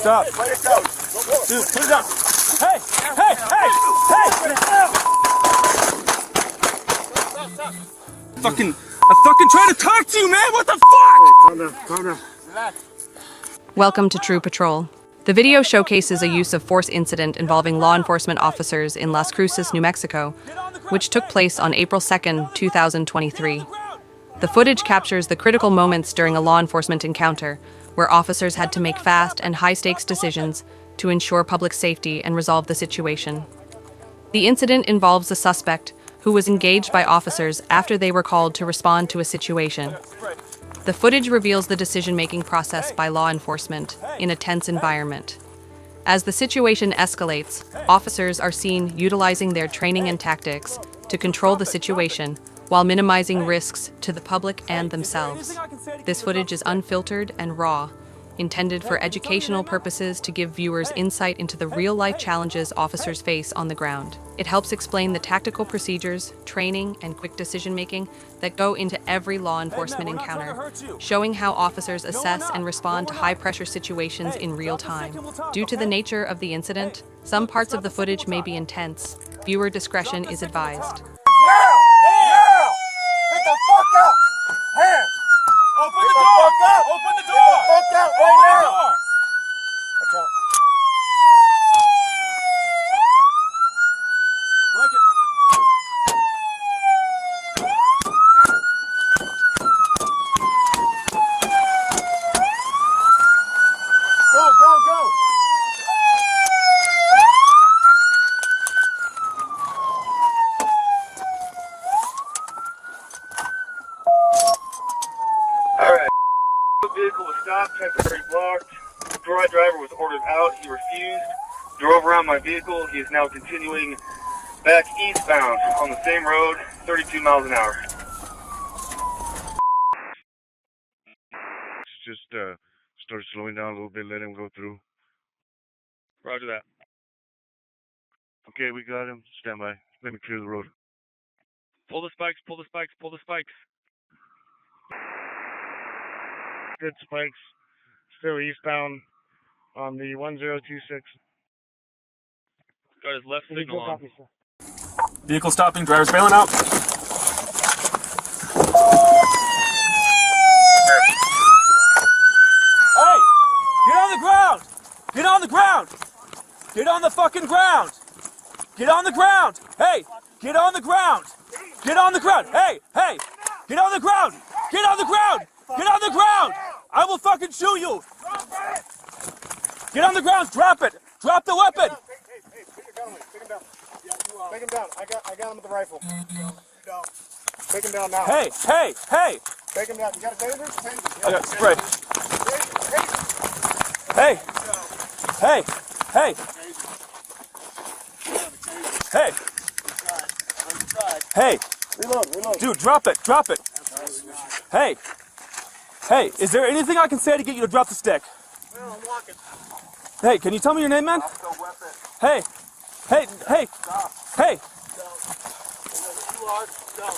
stop. Let it go. Dude, put it down. Hey, hey, hey, hey! Stop. I'm fucking trying to talk to you, man. What the fuck? Calm down. Welcome to True Patrol. The video showcases a use of force incident involving law enforcement officers in Las Cruces, New Mexico, which took place on April 2nd, 2023. The footage captures the critical moments during a law enforcement encounter, where officers had to make fast and high-stakes decisions to ensure public safety and resolve the situation. The incident involves a suspect who was engaged by officers after they were called to respond to a situation. The footage reveals the decision-making process by law enforcement in a tense environment. As the situation escalates, officers are seen utilizing their training and tactics to control the situation while minimizing risks to the public and themselves. This footage is unfiltered and raw, intended for educational purposes to give viewers insight into the real-life challenges officers face on the ground. It helps explain the tactical procedures, training, and quick decision-making that go into every law enforcement encounter, showing how officers assess and respond to high-pressure situations in real time. Due to the nature of the incident, some parts of the footage may be intense. Viewer discretion is advised. Get the fuck up! Hands! Open the door! Open the door! Get the fuck out right now! Watch out. Break it. Go! Alright. The vehicle was stopped, temporarily blocked. The driver was ordered out. He refused. Drove around my vehicle. He is now continuing back eastbound on the same road, 32 miles an hour. Just start slowing down a little bit, let him go through. Roger that. Okay, we got him. Stand by. Let me clear the road. Pull the spikes. Good spikes. Still eastbound on the 1026. Got his left signal on. Vehicle stopping, driver's bailing out. Hey! Get on the ground! Get on the ground! Get on the fucking ground! Get on the ground! Hey! Get on the ground! Get on the ground! Hey! Hey! Get on the ground! Get on the ground! Get on the ground! I will fucking shoot you! Get on the ground! Drop it! Drop the weapon! Hey, put your gun away. Take him down. Take him down. I got him with the rifle. Take him down now. Hey! Hey! Hey! Take him down. You got a taser? Taser. I got spray. Hey! Hey! Hey! Hey! Hey! Reload. Dude, drop it! Drop it! Hey! Hey, is there anything I can say to get you to drop the stick? Well, I'm walking. Hey, can you tell me your name, man? Hey! Hey! Hey! Stop. Hey! You are. Stop.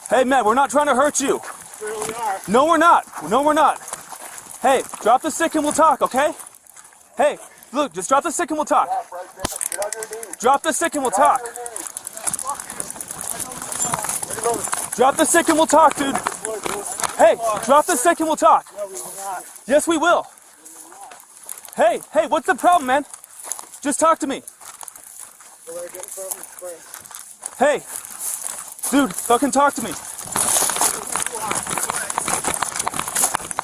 Hey, man, we're not trying to hurt you. Here we are. No, we're not. No, we're not. Hey, drop the stick and we'll talk, okay? Hey, look, just drop the stick and we'll talk. Stop right there. Get on your knees. Drop the stick and we'll talk. Drop the stick and we'll talk, dude. Hey, drop the stick and we'll talk. No, we will not. Yes, we will. Hey, what's the problem, man? Just talk to me. Hey, dude, fucking talk to me.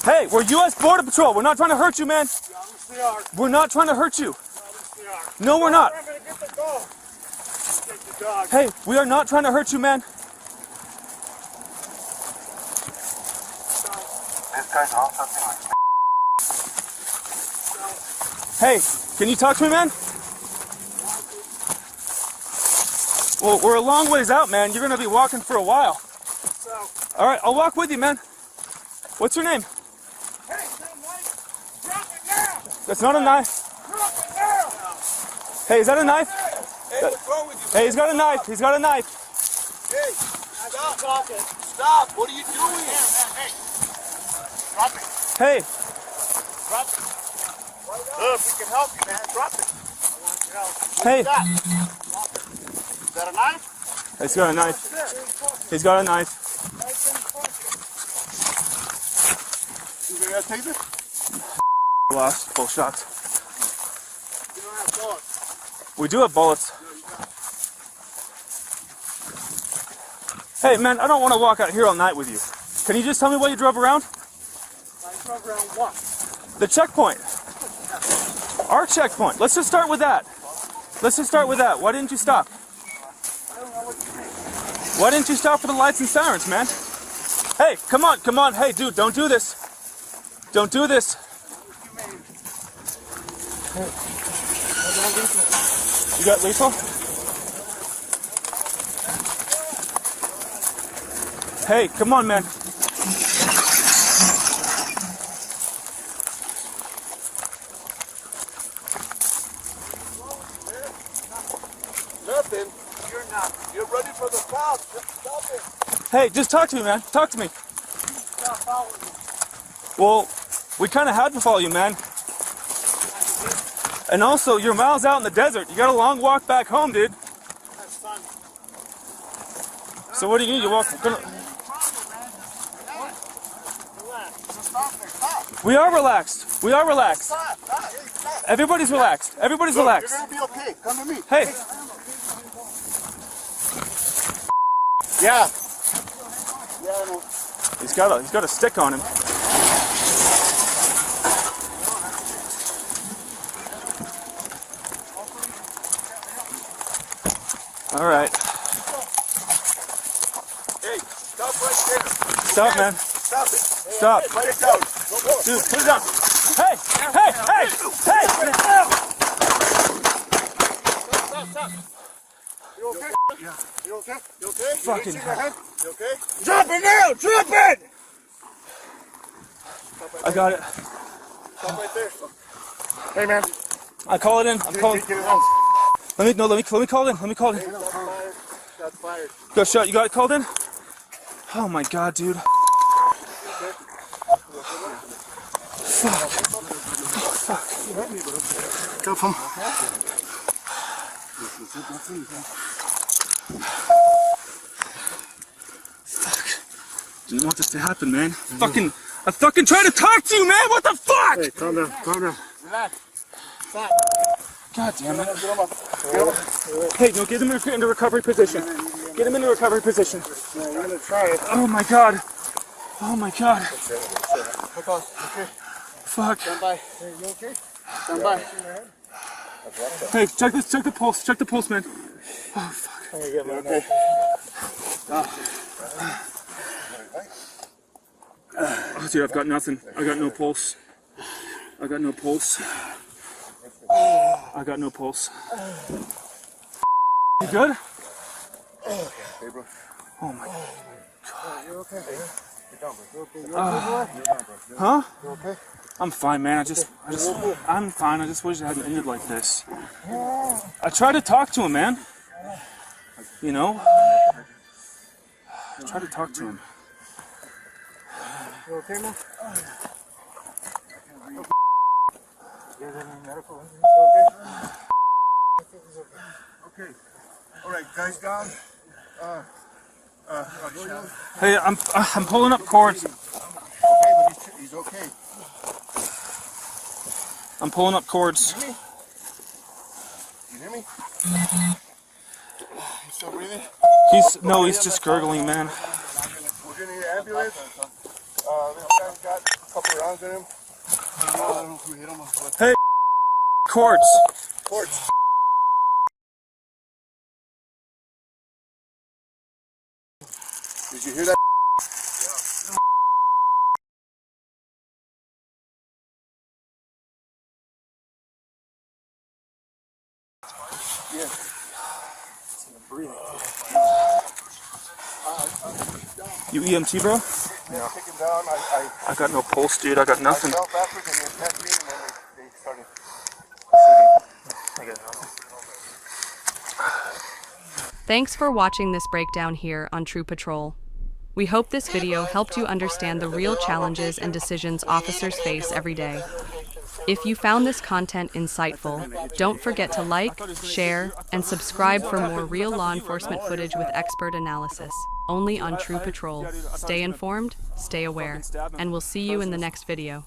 Hey, we're U.S. Border Patrol. We're not trying to hurt you, man. We're not trying to hurt you. No, we're not. Hey, we are not trying to hurt you, man. Hey, can you talk to me, man? Well, we're a long ways out, man. You're gonna be walking for a while. All right, I'll walk with you, man. What's your name? Hey, knife. Drop it now. That's not a knife. Drop it now. Hey, is that a knife? Hey, what's wrong with you? Hey, he's got a knife. He's got a knife. Hey, stop talking. Stop. What are you doing? Hey. Drop it. Hey. Drop it. Look, we can help you, man. Drop it. Hey. Is that a knife? He's got a knife. He's got a knife. You gonna take this? Lost. Full shots. You don't have bullets. We do have bullets. Hey man, I don't want to walk out here all night with you. Can you just tell me why you drove around? I drove around what? The checkpoint. Our checkpoint. Let's just start with that. Let's just start with that. Why didn't you stop? I don't know what you mean. Why didn't you stop for the lights and sirens, man? Hey, come on, come on. Hey, dude, don't do this. Don't do this. You got lethal? Hey, come on, man. Nothing. You're not. You're ready for the cops. Just stop it. Hey, just talk to me, man. Talk to me. Stop following me. Well, we kind of had to follow you, man. And also, you're miles out in the desert. You got a long walk back home, dude. That's fine. So what do you need? You walk. Relax. Just stop there. Stop. We are relaxed. We are relaxed. Stop. Stop. Hey, stop. Everybody's relaxed. Everybody's Look, relaxed. You're gonna be okay. Come to me. Hey, Yeah. Yeah, I know. he's got a stick on him. All right. Hey, stop right there. Stop, man. Stop it. Stop. Hey, put it down. No more. Dude, put it down. Hey, hey, hey, hey. Stop. You okay? Yeah. You okay? You okay? Fucking You hell. You okay? Drop it now. Drop it. Stop right I got it. Stop right there. Hey, man. I call it in. I'm calling. Get it out. Let me call it in. Let me call it in. Shots fired. Shots fired. Go shot. You got it called in? Oh my god, dude. Fuck. Cuff him. Do you want this to happen, man? I fucking tried to talk to you, man. What the fuck? Hey, calm down. Calm down. Relax. Stop. God damn it. Get him up. Get him up. Hey, no, get him into recovery position. Get him into recovery position. Yeah, you're gonna try it. Oh my god. Oh my god. Look on. Okay. Fuck. Stand by. Hey, you okay? Stand by. Hey, check the pulse. Check the pulse, man. Oh fuck. You okay? Oh, dude, I've got nothing. I got no pulse. I got no pulse. I got no pulse. You good? Hey, bro. Oh my. You okay? You're down, bro. You okay? Huh? You okay? I'm fine, man. I'm fine. I just wish it hadn't ended like this. I tried to talk to him, man. You know? I tried to talk to him. You okay, man? You're in medical. Okay. All right, guys down. Hey, I'm pulling up cords. Okay, but he's okay. I'm pulling up cords. You hear me? He's still breathing? He's just gurgling, man. We're getting an ambulance. Little guy's got a couple rounds in him. I don't know if we hit him. Hey, cords. Cords. Did you hear that? Yeah. You EMT, bro? Yeah. Take him down. I got no pulse, dude. I got nothing. I fell backwards and he attacked me, and then they started shooting. I got nothing. Thanks for watching this breakdown here on True Patrol. We hope this video helped you understand the real challenges and decisions officers face every day. If you found this content insightful, don't forget to like, share, and subscribe for more real law enforcement footage with expert analysis, only on True Patrol. Stay informed, stay aware, and we'll see you in the next video.